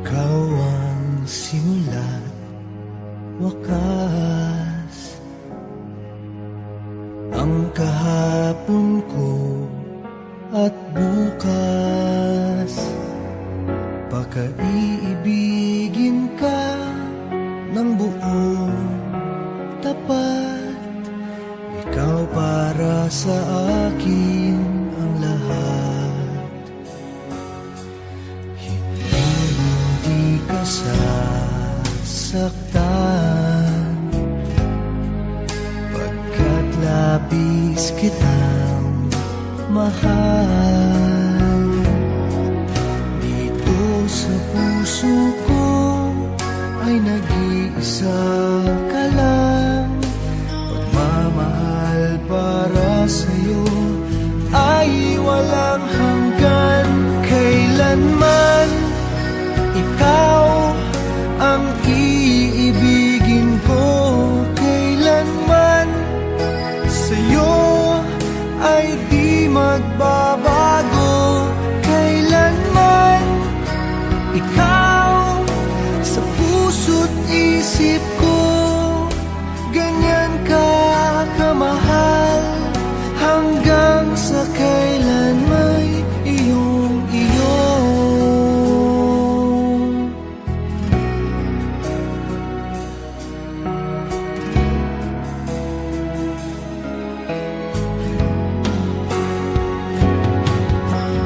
Ikaw ang simula't wakas, ang kahapon ko at bukas. Pagka-iibigin ka ng buong tapat, ikaw para sa akin ang lahat. Hindi ka sasaktan, pagkat labis kitang mahal. Dito sa puso ko ay nag-iisa ka lang. Pagmamahal para sa'yo ay walang hanggan. Kailanman ikaw ang iibigin ko, kailanman sa'yo ay di magbabago. Kailanman ikaw sa puso't isip ko, ganyan ka kamahal, hanggang sa kailan may iyong-iyo.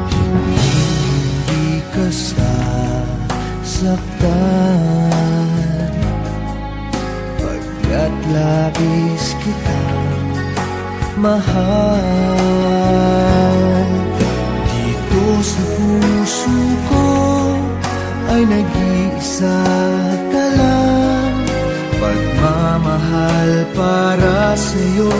Hindi ka sasaktan, pagkat labis kitang mahal. Dito sa puso ko ay nag-iisa ka lang. Pagmamahal para sa'yo